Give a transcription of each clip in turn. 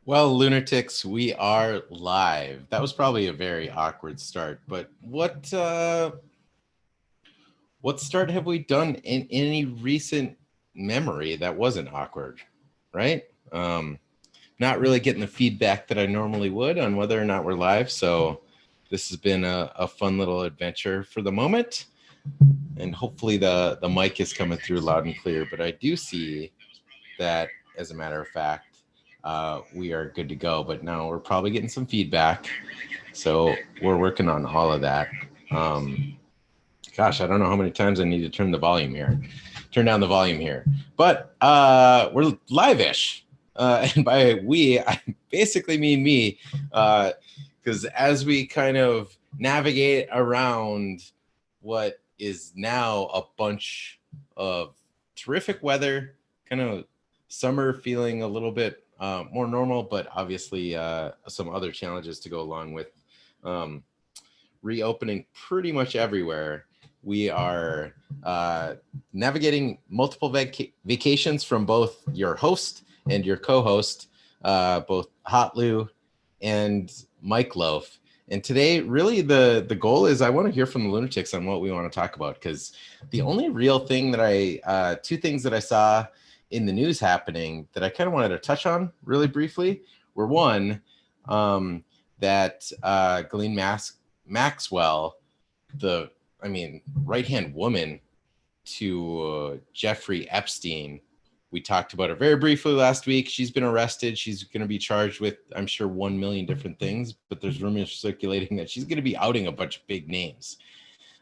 Well, Lunatics, we are live. That was probably a very awkward start, but what start have we done in any recent memory that wasn't awkward, right? Not really getting the feedback that I normally would on whether or not we're live, so this has been a fun little adventure for the moment, and hopefully the mic is coming through loud and clear. But I do see that, as a matter of fact, we are good to go. But now we're probably getting some feedback, so we're working on all of that. Gosh, I don't know how many times I need to turn down the volume here. But we're live-ish. And by we, I basically mean me, because as we kind of navigate around what is now a bunch of terrific weather, kind of summer feeling a little bit more normal, but obviously some other challenges to go along with reopening pretty much everywhere. We are navigating multiple vacations from both your host and your co-host, both hotlou and Mike Loaf. And today, really, the goal is I want to hear from the Lunatics on what we want to talk about, because the only real thing that two things that I saw in the news happening that I kind of wanted to touch on really briefly were one, that Ghislaine Maxwell, the right-hand woman to Jeffrey Epstein. We talked about her very briefly last week. She's been arrested. She's going to be charged with, I'm sure, 1 million different things, but there's rumors circulating that she's going to be outing a bunch of big names.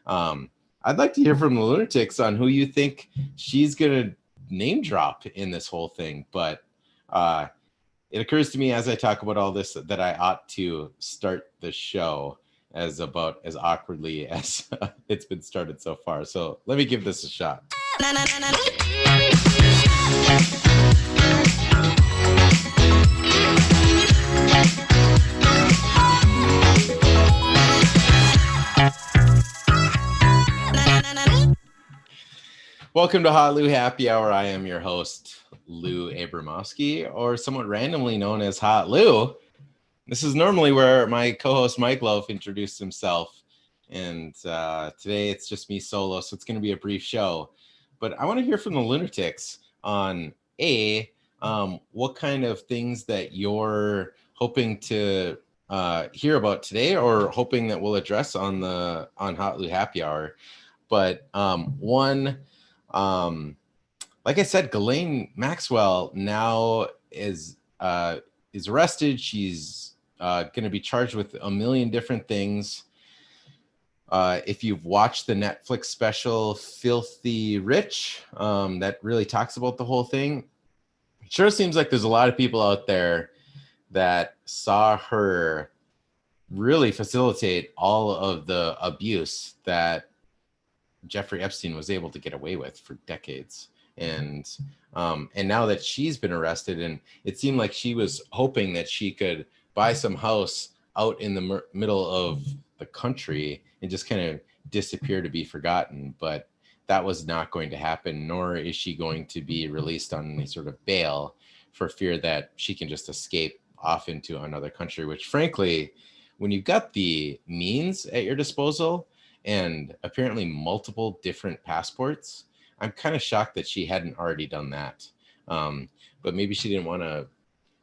I'd like to hear from the Lunatics on who you think she's going to name drop in this whole thing. But it occurs to me as I talk about all this that I ought to start the show as awkwardly as it's been started so far. So let me give this a shot. Welcome to hotlou Happy Hour. I am your host, Lou Abramowski, or somewhat randomly known as hotlou. This is normally where my co-host Mike Loaf introduced himself, and today it's just me solo, so it's going to be a brief show. But I want to hear from the Lunatics on what kind of things that you're hoping to hear about today, or hoping that we'll address on hotlou Happy Hour. But one, like I said, Ghislaine Maxwell now is arrested. She's going to be charged with 1 million different things. If you've watched the Netflix special Filthy Rich, that really talks about the whole thing, it sure seems like there's a lot of people out there that saw her really facilitate all of the abuse that Jeffrey Epstein was able to get away with for decades. And now that she's been arrested, and it seemed like she was hoping that she could buy some house out in the middle of the country and just kind of disappear to be forgotten. But that was not going to happen, nor is she going to be released on any sort of bail for fear that she can just escape off into another country, which frankly, when you've got the means at your disposal and apparently multiple different passports, I'm kind of shocked that she hadn't already done that. But maybe she didn't want to,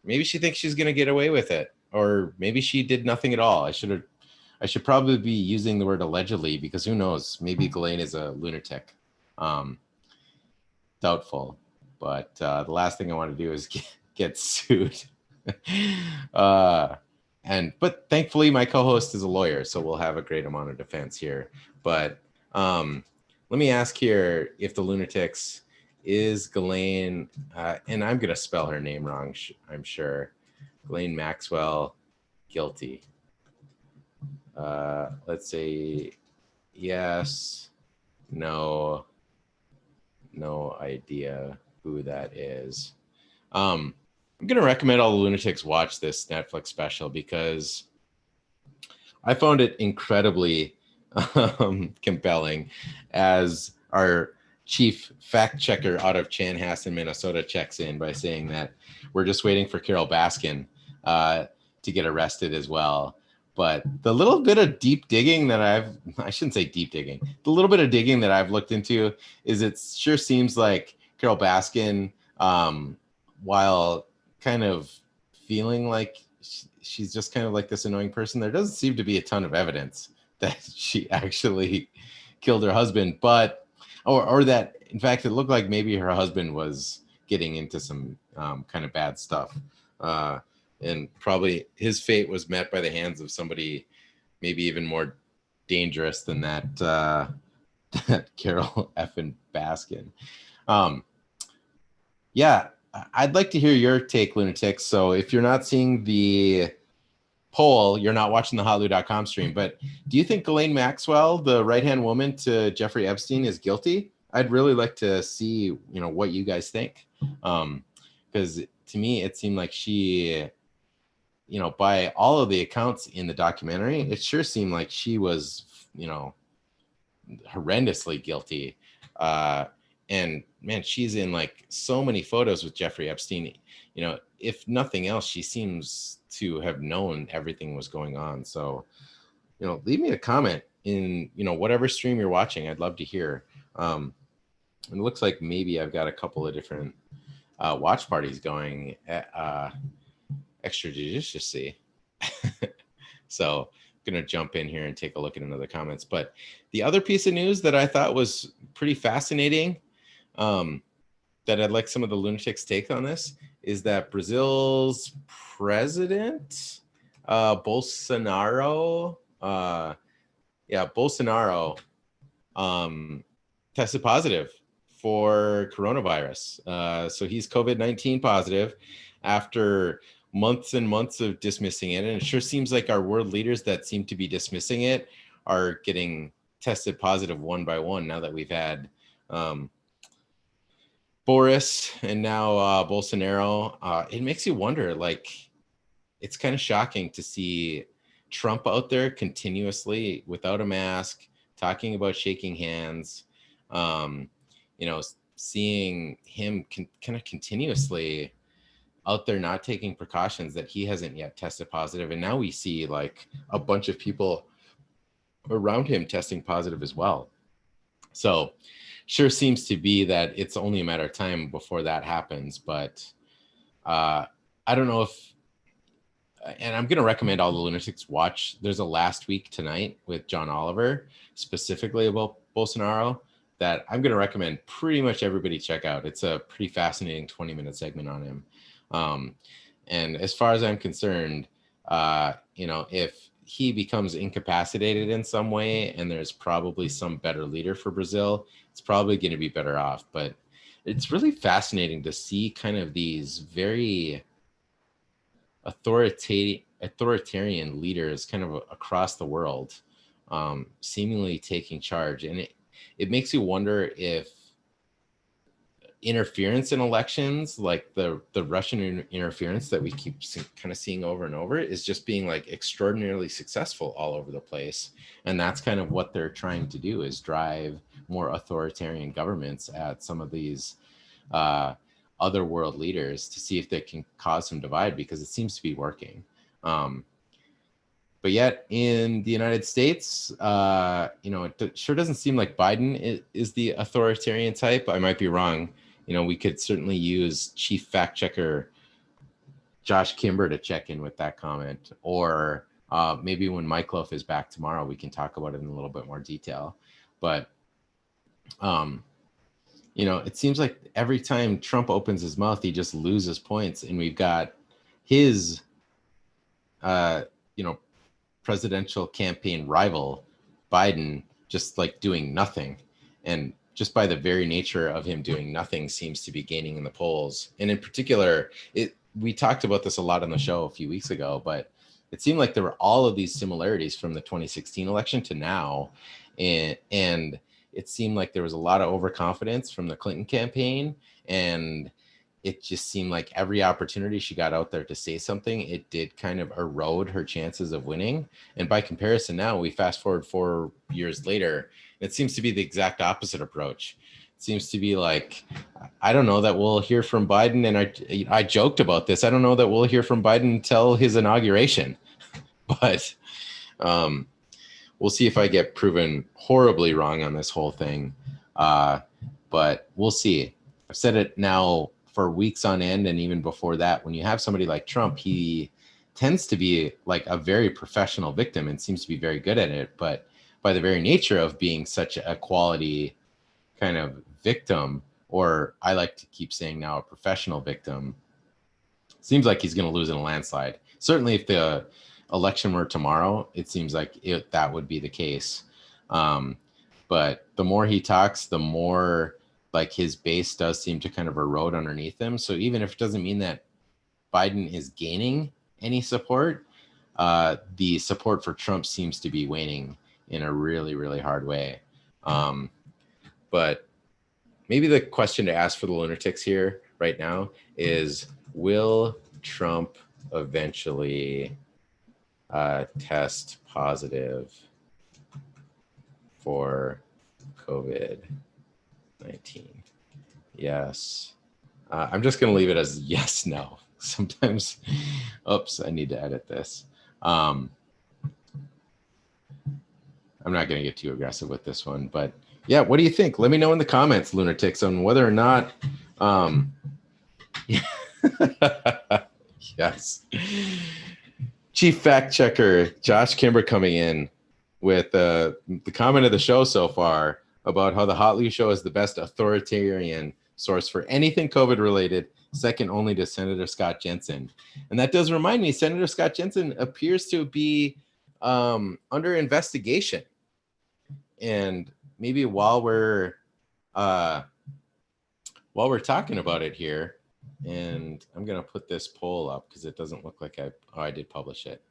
maybe she thinks she's going to get away with it, or maybe she did nothing at all. I should probably be using the word allegedly, because who knows, maybe Ghislaine is a lunatic. Doubtful. But the last thing I want to do is get sued. But thankfully my co-host is a lawyer, so we'll have a great amount of defense here. But let me ask here if the Lunatics is Ghislaine, and I'm going to spell her name wrong, I'm sure. Ghislaine Maxwell guilty. Let's say yes, no idea who that is. I'm going to recommend all the Lunatics watch this Netflix special, because I found it incredibly compelling, as our chief fact checker out of Chanhassen, Minnesota, checks in by saying that we're just waiting for Carol Baskin to get arrested as well. But the little bit of deep digging that I shouldn't say deep digging, the little bit of digging that I've looked into is it sure seems like Carol Baskin, while kind of feeling like she's just kind of like this annoying person, there doesn't seem to be a ton of evidence that she actually killed her husband, but or that in fact it looked like maybe her husband was getting into some kind of bad stuff, and probably his fate was met by the hands of somebody maybe even more dangerous than that that Carol effing Baskin. Yeah, I'd like to hear your take, Lunatics. So if you're not seeing the poll, you're not watching the hotlou.com stream, but do you think Ghislaine Maxwell, the right-hand woman to Jeffrey Epstein, is guilty? I'd really like to see, what you guys think. Because to me, it seemed like she, by all of the accounts in the documentary, it sure seemed like she was, horrendously guilty. And man, she's in like so many photos with Jeffrey Epstein. If nothing else, she seems to have known everything was going on. So, leave me a comment in, whatever stream you're watching. I'd love to hear. And it looks like maybe I've got a couple of different watch parties going extrajudiciously. So I'm going to jump in here and take a look at another comments. But the other piece of news that I thought was pretty fascinating, that I'd like some of the lunatics' take on this, is that Brazil's president, Bolsonaro, Bolsonaro tested positive for coronavirus. So he's COVID-19 positive after months and months of dismissing it. And it sure seems like our world leaders that seem to be dismissing it are getting tested positive one by one now that we've had Boris and now Bolsonaro. It makes you wonder, like, it's kind of shocking to see Trump out there continuously without a mask, talking about shaking hands, seeing him kind of continuously out there not taking precautions that he hasn't yet tested positive. And now we see like a bunch of people around him testing positive as well. So sure seems to be that it's only a matter of time before that happens. But I don't know if, and I'm going to recommend all the lunatics watch. There's a Last Week Tonight with John Oliver, specifically about Bolsonaro, that I'm going to recommend pretty much everybody check out. It's a pretty fascinating 20-minute segment on him. And as far as I'm concerned, if he becomes incapacitated in some way and there's probably some better leader for Brazil, it's probably going to be better off. But it's really fascinating to see kind of these very authoritarian leaders kind of across the world, seemingly taking charge. And it makes you wonder if interference in elections, like the Russian interference that we keep kind of seeing over and over, is just being like extraordinarily successful all over the place. And that's kind of what they're trying to do, is drive more authoritarian governments at some of these other world leaders to see if they can cause some divide, because it seems to be working. But yet in the United States, it sure doesn't seem like Biden is the authoritarian type. I might be wrong. We could certainly use chief fact checker Josh Kimber to check in with that comment, or maybe when Mike Loaf is back tomorrow, we can talk about it in a little bit more detail. But it seems like every time Trump opens his mouth, he just loses points, and we've got his presidential campaign rival Biden just like doing nothing, and just by the very nature of him doing nothing seems to be gaining in the polls. And in particular, we talked about this a lot on the show a few weeks ago, but it seemed like there were all of these similarities from the 2016 election to now, and it seemed like there was a lot of overconfidence from the Clinton campaign, and it just seemed like every opportunity she got out there to say something, it did kind of erode her chances of winning. And by comparison, now we fast forward 4 years later, it seems to be the exact opposite approach. It seems to be like, I don't know that we'll hear from Biden. And I joked about this. I don't know that we'll hear from Biden until his inauguration, but we'll see if I get proven horribly wrong on this whole thing. But we'll see. I've said it now for weeks on end. And even before that, when you have somebody like Trump, he tends to be like a very professional victim and seems to be very good at it. But by the very nature of being such a quality kind of victim, or I like to keep saying now a professional victim, seems like he's going to lose in a landslide. Certainly if the election were tomorrow, it seems like that would be the case. But the more he talks, the more like his base does seem to kind of erode underneath him. So even if it doesn't mean that Biden is gaining any support, the support for Trump seems to be waning in a really, really hard way. But maybe the question to ask for the lunatics here right now is, will Trump eventually test positive for COVID-19? Yes. I'm just going to leave it as yes, no. Sometimes, oops, I need to edit this. I'm not going to get too aggressive with this one, but yeah, what do you think? Let me know in the comments, lunatics, on whether or not. Yes. Chief fact checker Josh Kimber coming in with the comment of the show so far about how the Hot Loue show is the best authoritarian source for anything COVID related, second only to Senator Scott Jensen. And that does remind me, Senator Scott Jensen appears to be under investigation. And maybe while we're talking about it here, and I'm going to put this poll up because it doesn't look like I did publish it.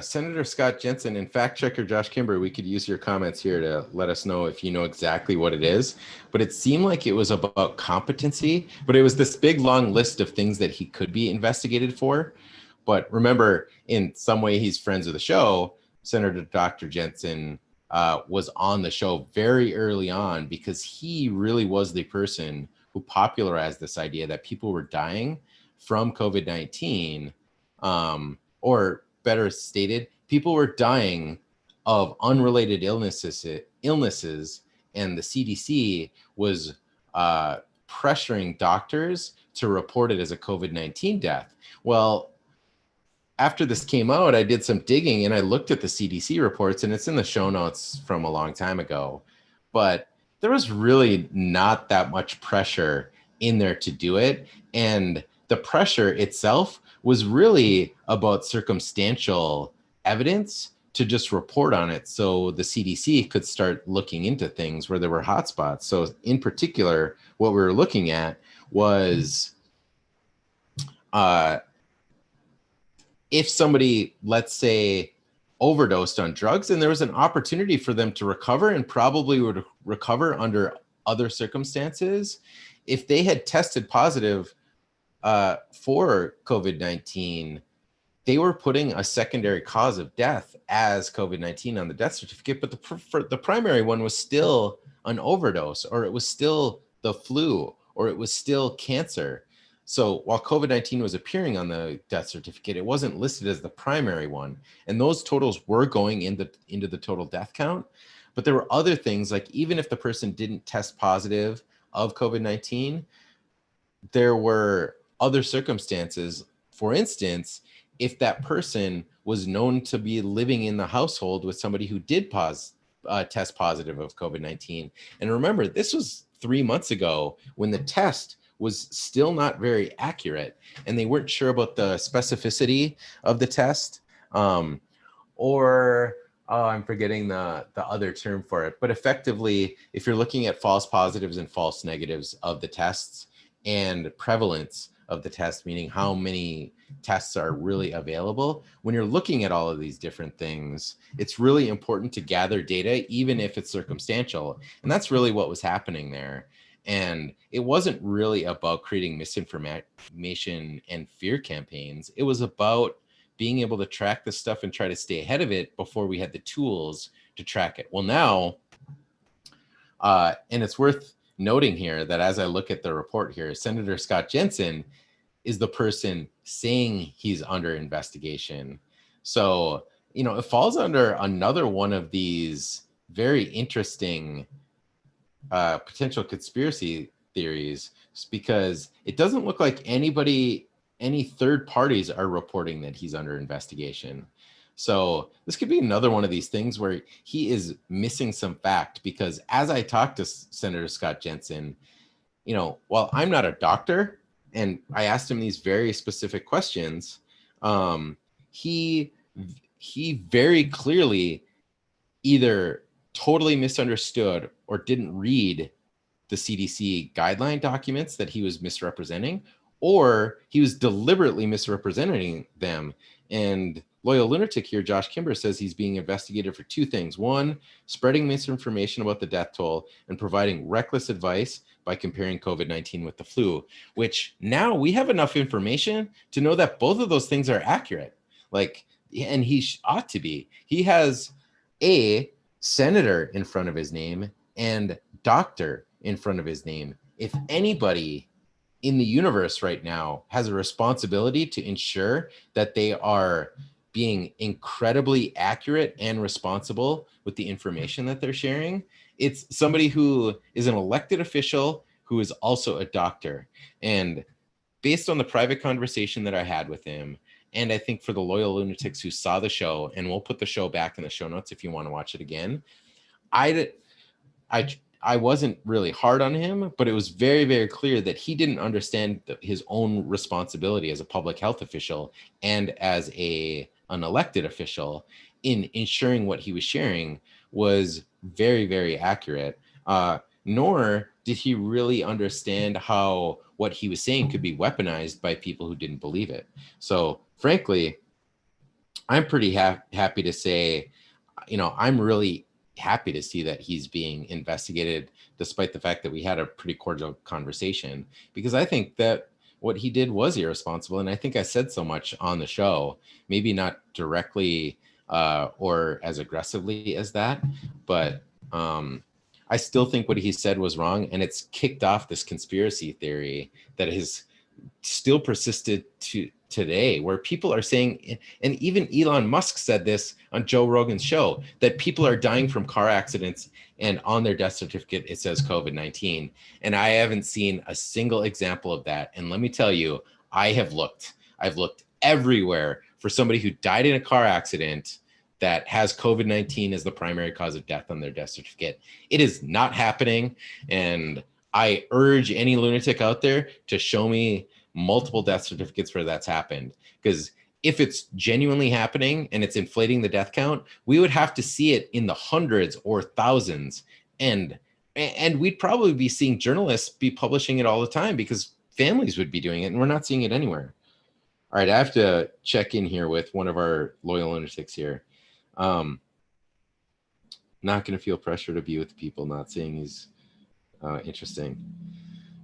Senator Scott Jensen and fact checker Josh Kimber, we could use your comments here to let us know if you know exactly what it is. But it seemed like it was about competency, but it was this big long list of things that he could be investigated for. But remember, in some way, he's friends of the show. Senator Dr. Jensen was on the show very early on because he really was the person who popularized this idea that people were dying from COVID-19, or better stated, people were dying of unrelated illnesses, and the CDC was pressuring doctors to report it as a COVID-19 death. Well, after this came out, I did some digging and I looked at the CDC reports, and it's in the show notes from a long time ago, but there was really not that much pressure in there to do it. And the pressure itself was really about circumstantial evidence to just report on it so the CDC could start looking into things where there were hotspots. So in particular, what we were looking at was if somebody, let's say, overdosed on drugs and there was an opportunity for them to recover and probably would recover under other circumstances, if they had tested positive for COVID-19, they were putting a secondary cause of death as COVID-19 on the death certificate, but the primary one was still an overdose, or it was still the flu, or it was still cancer. So while COVID-19 was appearing on the death certificate, it wasn't listed as the primary one. And those totals were going into the total death count. But there were other things, like even if the person didn't test positive of COVID-19, there were other circumstances. For instance, if that person was known to be living in the household with somebody who did test positive of COVID-19. And remember, this was 3 months ago when the test was still not very accurate and they weren't sure about the specificity of the test, I'm forgetting the other term for it. But effectively, if you're looking at false positives and false negatives of the tests and prevalence of the test, meaning how many tests are really available, when you're looking at all of these different things, it's really important to gather data, even if it's circumstantial. And that's really what was happening there. And it wasn't really about creating misinformation and fear campaigns. It was about being able to track this stuff and try to stay ahead of it before we had the tools to track it. Well, now And it's worth noting here that as I look at the report here, Senator Scott Jensen is the person saying he's under investigation. So, it falls under another one of these very interesting potential conspiracy theories, because it doesn't look like any third parties are reporting that he's under investigation. So this could be another one of these things where he is missing some fact, because as I talked to Senator Scott Jensen, while I'm not a doctor and I asked him these very specific questions, he very clearly either totally misunderstood or didn't read the CDC guideline documents that he was misrepresenting, or he was deliberately misrepresenting them. And Loyal Lunatic here, Josh Kimber, says he's being investigated for two things. One, spreading misinformation about the death toll and providing reckless advice by comparing COVID-19 with the flu, which now we have enough information to know that both of those things are accurate. And he ought to be. He has a senator in front of his name and doctor in front of his name. If anybody in the universe right now has a responsibility to ensure that they are being incredibly accurate and responsible with the information that they're sharing, it's somebody who is an elected official who is also a doctor. And based on the private conversation that I had with him, and I think for the Loyal Lunatics who saw the show, and we'll put the show back in the show notes if you want to watch it again, I wasn't really hard on him, but it was very, very clear that he didn't understand his own responsibility as a public health official and as an elected official in ensuring what he was sharing was very, very accurate. Nor did he really understand how what he was saying could be weaponized by people who didn't believe it. So frankly, I'm pretty happy to say, I'm really happy to see that he's being investigated, despite the fact that we had a pretty cordial conversation, because I think that what he did was irresponsible. And I think I said so much on the show, maybe not directly or as aggressively as that, but I still think what he said was wrong. And it's kicked off this conspiracy theory that has still persisted to today, where people are saying, and even Elon Musk said this on Joe Rogan's show, that people are dying from car accidents and on their death certificate it says COVID-19. And I haven't seen a single example of that. And let me tell you, I've looked everywhere for somebody who died in a car accident that has COVID-19 as the primary cause of death on their death certificate. It is not happening. And I urge any lunatic out there to show me multiple death certificates where that's happened. Because if it's genuinely happening and it's inflating the death count, we would have to see it in the hundreds or thousands. And we'd probably be seeing journalists be publishing it all the time because families would be doing it, and we're not seeing it anywhere. All right, I have to check in here with one of our loyal lunatics here. Not going to feel pressure to be with people not saying he's interesting.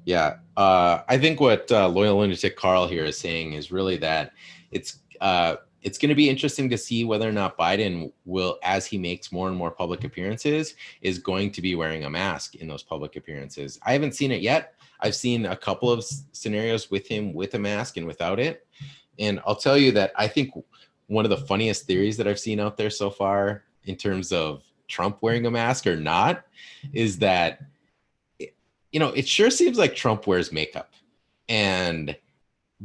Yeah, I think what Loyal Lunatic Carl here is saying is really that it's going to be interesting to see whether or not Biden will, as he makes more and more public appearances, is going to be wearing a mask in those public appearances. I haven't seen it yet. I've seen a couple of scenarios with him with a mask and without it. And I'll tell you that I think one of the funniest theories that I've seen out there so far in terms of Trump wearing a mask or not is that, it sure seems like Trump wears makeup. And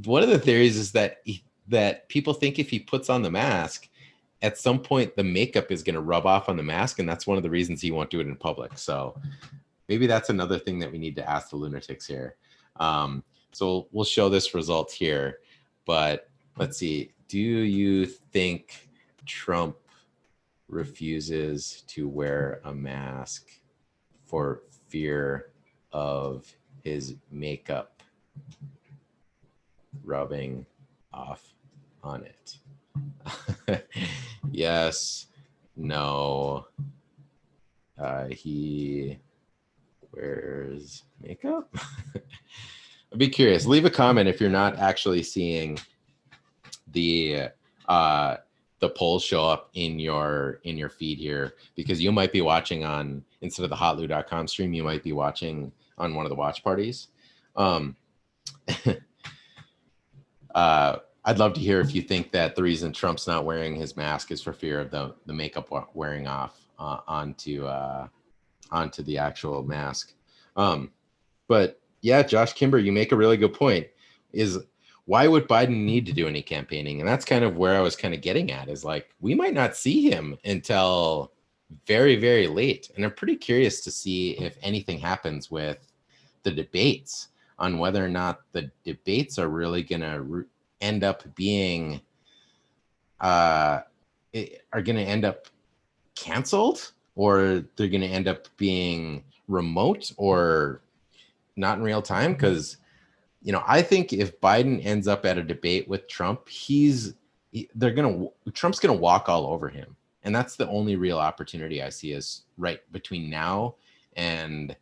one of the theories is that people think if he puts on the mask, at some point the makeup is going to rub off on the mask. And that's one of the reasons he won't do it in public. So maybe that's another thing that we need to ask the lunatics here. So we'll show this result here, but let's see. Do you think Trump refuses to wear a mask for fear of his makeup rubbing off on it? Yes, no, he wears makeup. I'd be curious. Leave a comment if you're not actually seeing the the polls show up in your feed here, because you might be watching on, instead of the hotlou.com stream, you might be watching on one of the watch parties. I'd love to hear if you think that the reason Trump's not wearing his mask is for fear of the makeup wearing off onto the actual mask. But yeah, Josh Kimber, you make a really good point. Is why would Biden need to do any campaigning? And that's kind of where I was kind of getting at, is like, we might not see him until very, very late. And I'm pretty curious to see if anything happens with the debates, on whether or not the debates are really going to end up being are going to end up canceled, or they're going to end up being remote or not in real time. Because I think if Biden ends up at a debate with Trump, Trump's gonna walk all over him, and that's the only real opportunity I see is right between now and,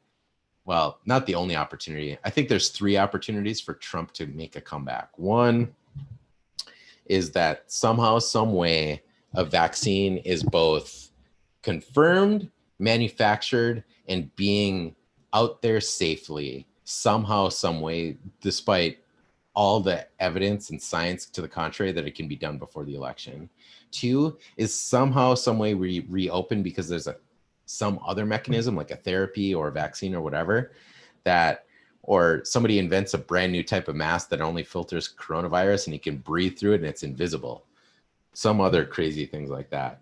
well, not the only opportunity. I think there's 3 opportunities for Trump to make a comeback. One is that somehow, some way, a vaccine is both confirmed, manufactured, and being out there safely somehow, some way, despite all the evidence and science to the contrary that it can be done before the election. 2 is somehow, some way we reopen because there's some other mechanism, like a therapy or a vaccine or whatever, that, or somebody invents a brand new type of mask that only filters coronavirus and you can breathe through it and it's invisible. Some other crazy things like that,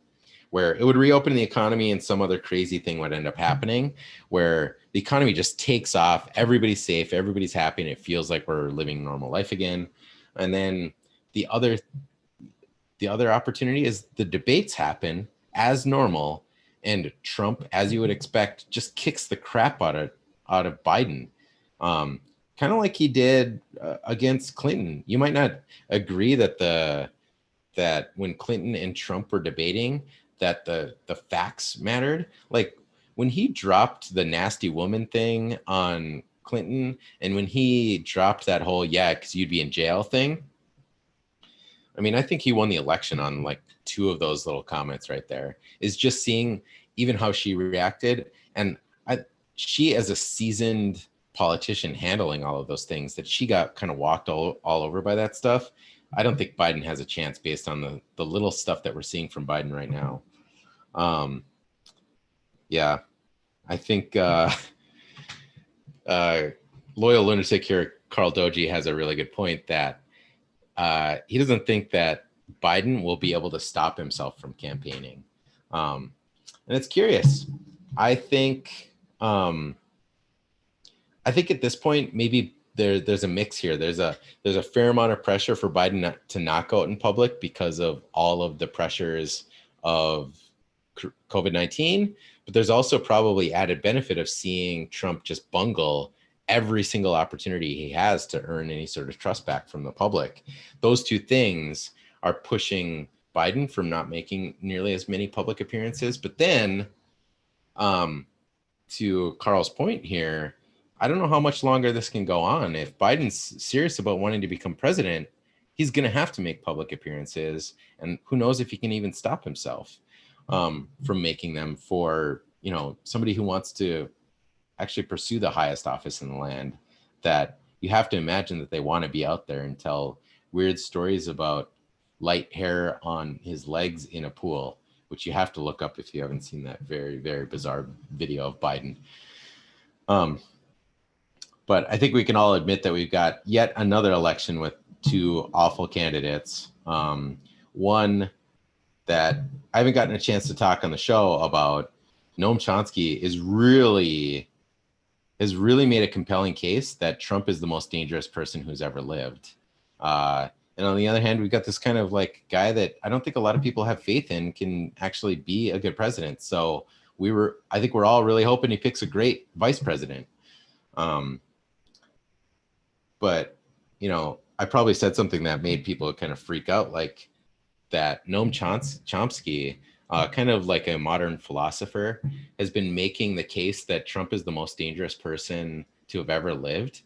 where it would reopen the economy and some other crazy thing would end up happening, where the economy just takes off, everybody's safe, everybody's happy, and it feels like we're living normal life again. And then the other opportunity is the debates happen as normal, and Trump, as you would expect, just kicks the crap out of Biden. Kind of like he did against Clinton. You might not agree that when Clinton and Trump were debating, that the facts mattered. Like when he dropped the nasty woman thing on Clinton, and when he dropped that whole, yeah, because you'd be in jail thing. I mean, I think he won the election on like 2 of those little comments right there. Is just seeing even how she reacted. And she, as a seasoned politician handling all of those things, that she got kind of walked all over by that stuff. I don't think Biden has a chance based on the little stuff that we're seeing from Biden right now. Yeah, I think loyal lunatic here, Carl Doji, has a really good point that he doesn't think that Biden will be able to stop himself from campaigning. And it's curious. I think at this point, maybe there's a mix here. There's a fair amount of pressure for Biden to knock out in public because of all of the pressures of COVID-19, but there's also probably added benefit of seeing Trump just bungle every single opportunity he has to earn any sort of trust back from the public. Those 2 things are pushing Biden from not making nearly as many public appearances. But then, to Carl's point here, I don't know how much longer this can go on. If Biden's serious about wanting to become president, he's going to have to make public appearances, and who knows if he can even stop himself from making them for, somebody who wants to actually pursue the highest office in the land. That you have to imagine that they want to be out there and tell weird stories about light hair on his legs in a pool, which you have to look up if you haven't seen that very, very bizarre video of Biden. But I think we can all admit that we've got yet another election with 2 awful candidates. One that I haven't gotten a chance to talk on the show about, Noam Chomsky, has really made a compelling case that Trump is the most dangerous person who's ever lived. And on the other hand, we've got this kind of like guy that I don't think a lot of people have faith in can actually be a good president. So I think we're all really hoping he picks a great vice president. But, I probably said something that made people kind of freak out, like that Noam Chomsky, kind of like a modern philosopher, has been making the case that Trump is the most dangerous person to have ever lived.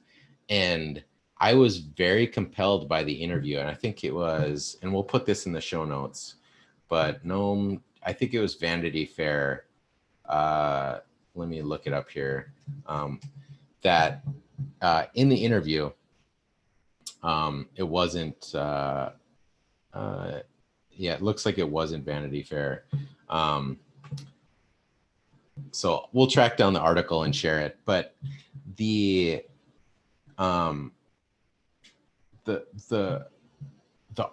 And I was very compelled by the interview. And I think it was, and we'll put this in the show notes, but no, I think it was Vanity Fair. Let me look it up here. That in the interview, it wasn't. Yeah, it looks like it wasn't Vanity Fair. So we'll track down the article and share it. But the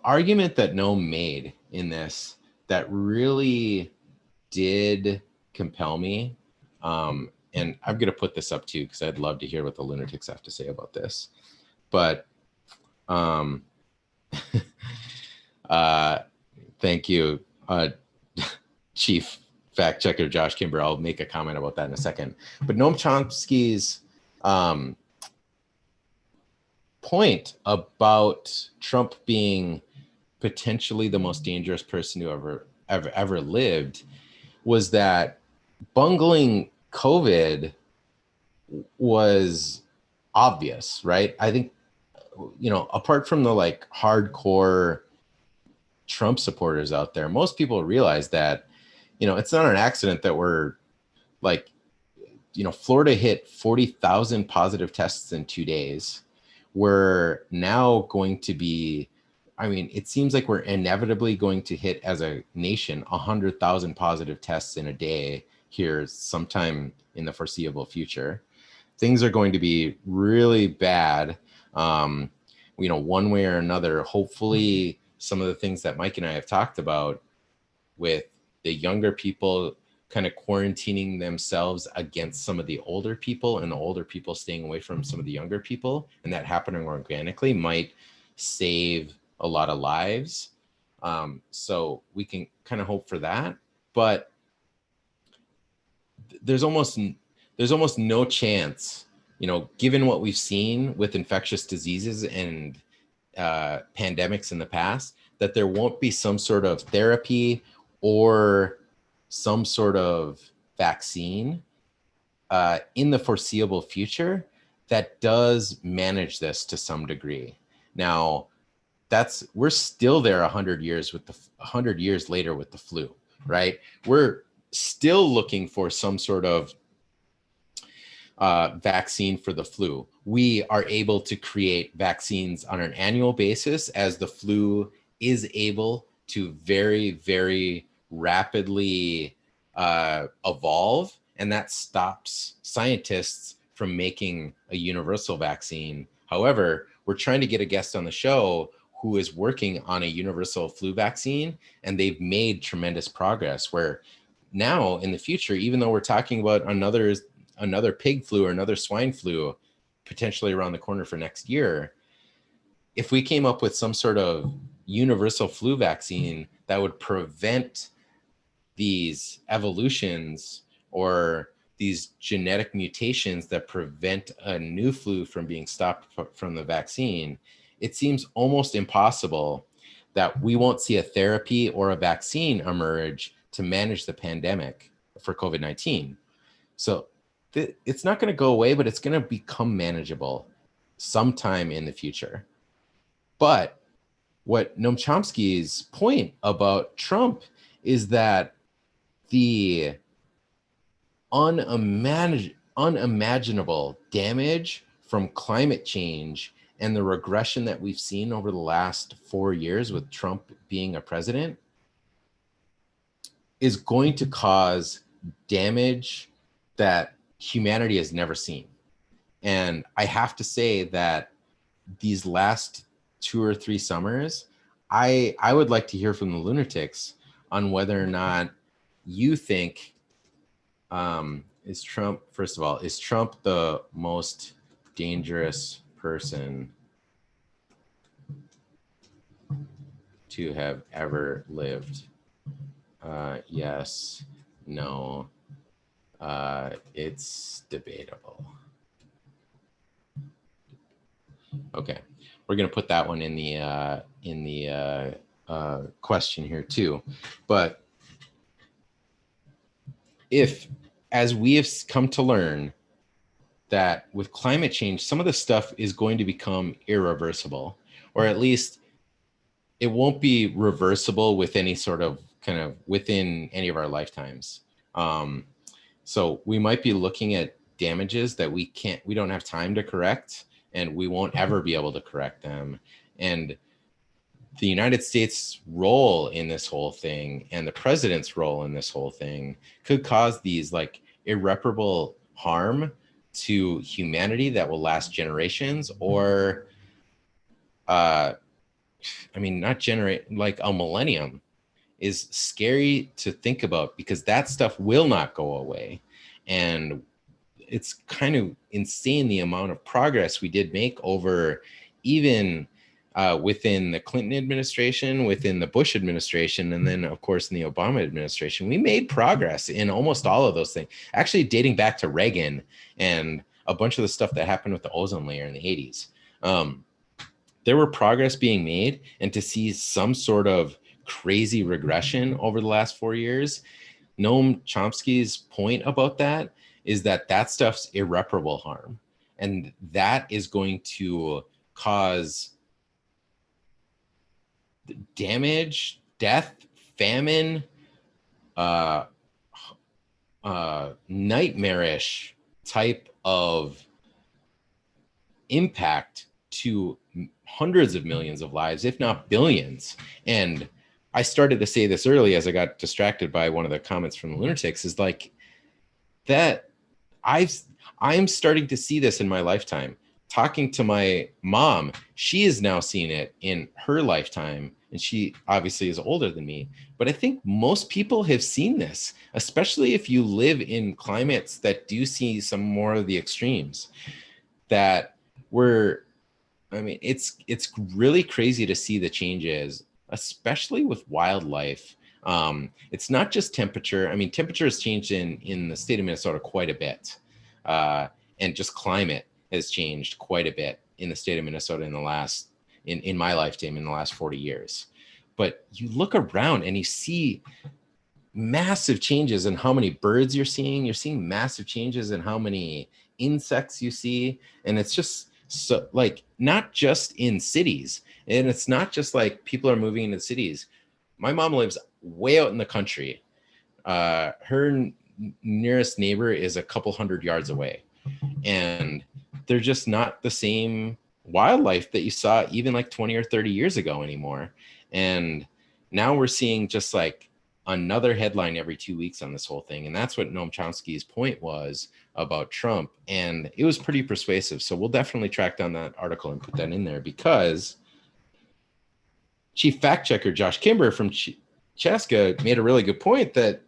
argument that Noam made in this that really did compel me, and I'm going to put this up too because I'd love to hear what the Lounatics have to say about this. But thank you, Chief Fact Checker Josh Kimber. I'll make a comment about that in a second. But Noam Chomsky's point about Trump being potentially the most dangerous person who ever lived was that bungling COVID was obvious, right? I think, apart from the like hardcore Trump supporters out there, most people realize that, it's not an accident that we're like, Florida hit 40,000 positive tests in 2 days. We're now going to be, it seems like we're inevitably going to hit as a nation 100,000 positive tests in a day here sometime in the foreseeable future. Things are going to be really bad, one way or another. Hopefully, some of the things that Mike and I have talked about with the younger people kind of quarantining themselves against some of the older people and the older people staying away from some of the younger people, and that happening organically might save a lot of lives. So we can kind of hope for that, but there's almost no chance, given what we've seen with infectious diseases and pandemics in the past, that there won't be some sort of therapy or some sort of vaccine in the foreseeable future that does manage this to some degree. Now, we're still there 100 years later with the flu, right? We're still looking for some sort of vaccine for the flu. We are able to create vaccines on an annual basis as the flu is able to very, very rapidly evolve, and that stops scientists from making a universal vaccine. However, we're trying to get a guest on the show who is working on a universal flu vaccine, and they've made tremendous progress where now in the future, even though we're talking about another pig flu or another swine flu potentially around the corner for next year, if we came up with some sort of universal flu vaccine that would prevent these evolutions or these genetic mutations that prevent a new flu from being stopped from the vaccine, it seems almost impossible that we won't see a therapy or a vaccine emerge to manage the pandemic for COVID-19. So it's not going to go away, but it's going to become manageable sometime in the future. But what Noam Chomsky's point about Trump is that the unimaginable damage from climate change and the regression that we've seen over the last 4 years with Trump being a president is going to cause damage that humanity has never seen. And I have to say that these last 2 or 3 summers, I would like to hear from the Lounatics on whether or not you think is Trump the most dangerous person to have ever lived? Yes, no, it's debatable. Okay, we're gonna put that one in the question here too. But if, as we have come to learn, that with climate change, some of the stuff is going to become irreversible, or at least it won't be reversible with any sort of kind of within any of our lifetimes. So we might be looking at damages that we don't have time to correct, and we won't ever be able to correct them. And the United States' role in this whole thing and the president's role in this whole thing could cause these like irreparable harm to humanity that will last generations, or not generate, like a millennium is scary to think about, because that stuff will not go away. And it's kind of insane the amount of progress we did make over, even within the Clinton administration, within the Bush administration, and then of course in the Obama administration. We made progress in almost all of those things, actually dating back to Reagan and a bunch of the stuff that happened with the ozone layer in the 80s. There were progress being made, and to see some sort of crazy regression over the last 4 years, Noam Chomsky's point about that is that that stuff's irreparable harm, and that is going to cause damage, death, famine, nightmarish type of impact to hundreds of millions of lives, if not billions. And I started to say this early as I got distracted by one of the comments from the Lounatics, is like that I'm starting to see this in my lifetime. Talking to my mom, she is now seeing it in her lifetime, and she obviously is older than me. But I think most people have seen this, especially if you live in climates that do see some more of the extremes. It's really crazy to see the changes, especially with wildlife. It's not just temperature. I mean, temperature has changed in the state of Minnesota quite a bit, and just climate has changed quite a bit in the state of Minnesota in my lifetime, in the last 40 years. But you look around and you see massive changes in how many birds you're seeing. You're seeing massive changes in how many insects you see. And it's just so, like, not just in cities. And it's not just like people are moving into cities. My mom lives way out in the country. Her nearest neighbor is a couple hundred yards away. And they're just not the same wildlife that you saw even like 20 or 30 years ago anymore. And now we're seeing just like another headline every 2 weeks on this whole thing. And that's what Noam Chomsky's point was about Trump. And it was pretty persuasive. So we'll definitely track down that article and put that in there, because Chief Fact Checker Josh Kimber from Chaska made a really good point that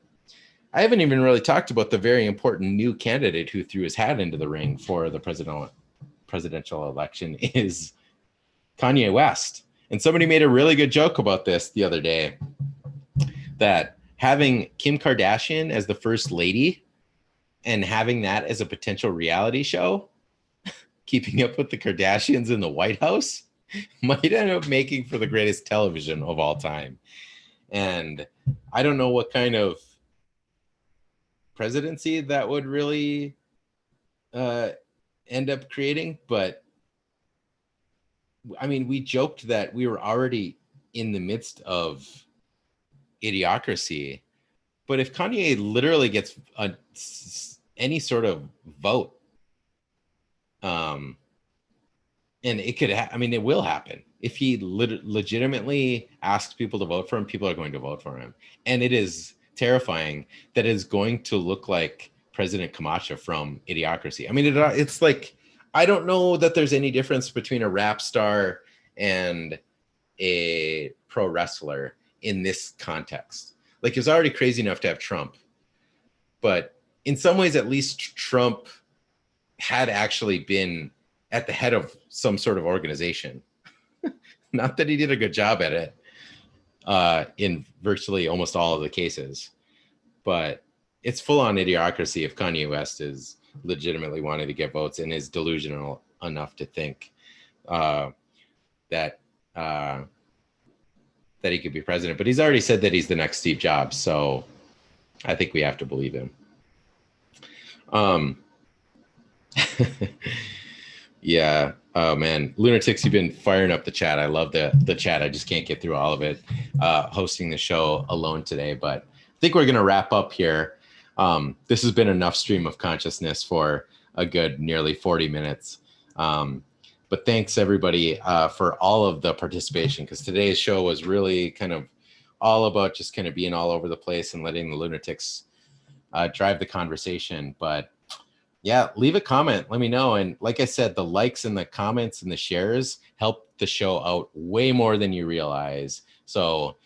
I haven't even really talked about the very important new candidate who threw his hat into the ring for the presidential election is Kanye West. And somebody made a really good joke about this the other day, that having Kim Kardashian as the first lady and having that as a potential reality show, keeping up with the Kardashians in the White House, might end up making for the greatest television of all time. And I don't know what kind of presidency that would really end up creating, but I mean, we joked that we were already in the midst of idiocracy, but if Kanye literally gets any sort of vote, and it could it will happen. If he legitimately asks people to vote for him, people are going to vote for him. And it is terrifying that is going to look like President Camacho from Idiocracy. I mean, it's like, I don't know that there's any difference between a rap star and a pro wrestler in this context. Like, it's already crazy enough to have Trump, but in some ways, at least Trump had actually been at the head of some sort of organization. Not that he did a good job at it in virtually almost all of the cases, but it's full on idiocracy if Kanye West is legitimately wanting to get votes and is delusional enough to think that he could be president. But he's already said that he's the next Steve Jobs, so I think we have to believe him. Yeah. Oh man, Lounatics, you've been firing up the chat. I love the chat. I just can't get through all of it. Hosting the show alone today, but I think we're gonna wrap up here. This has been enough stream of consciousness for a good nearly 40 minutes. But thanks everybody for all of the participation, because today's show was really kind of all about just kind of being all over the place and letting the Lounatics drive the conversation. But yeah, leave a comment. Let me know. And like I said, the likes and the comments and the shares help the show out way more than you realize. So,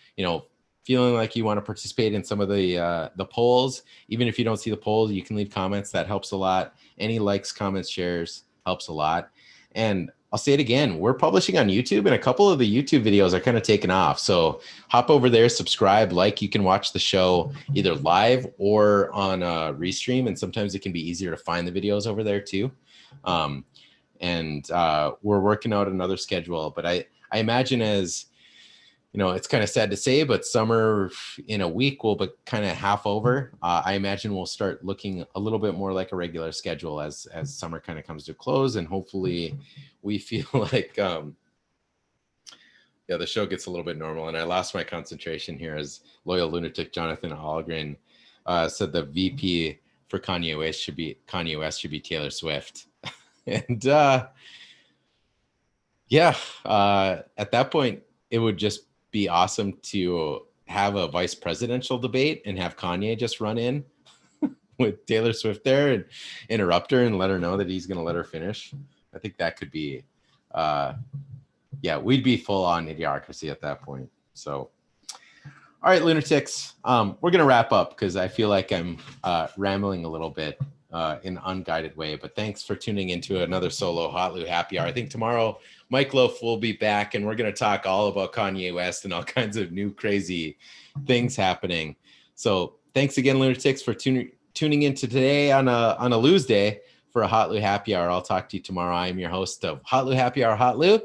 feeling like you want to participate in some of the polls, even if you don't see the polls, you can leave comments. That helps a lot. Any likes, comments, shares helps a lot. And I'll say it again, we're publishing on YouTube, and a couple of the YouTube videos are kind of taken off. So hop over there, subscribe, you can watch the show either live or on a restream. And sometimes it can be easier to find the videos over there too. And we're working out another schedule, but I imagine, as it's kind of sad to say, but summer in a week will be kind of half over. I imagine we'll start looking a little bit more like a regular schedule as summer kind of comes to a close, and hopefully we feel like the show gets a little bit normal. And I lost my concentration here as loyal lunatic Jonathan Algren said the VP for Kanye West should be Taylor Swift. And at that point, it would just be awesome to have a vice presidential debate and have Kanye just run in with Taylor Swift there and interrupt her and let her know that he's going to let her finish. I think that could be, we'd be full on idiocracy at that point. So, all right, Lounatics, we're going to wrap up because I feel like I'm rambling a little bit in an unguided way, but thanks for tuning into another solo Hotlou Happy Hour. I think tomorrow Mike Loaf will be back, and we're going to talk all about Kanye West and all kinds of new crazy things happening. So thanks again, Lounatics, for tuning in today on a Lousday for a Hotlou Happy Hour. I'll talk to you tomorrow. I'm your host of Hotlou Happy Hour, Hotlou.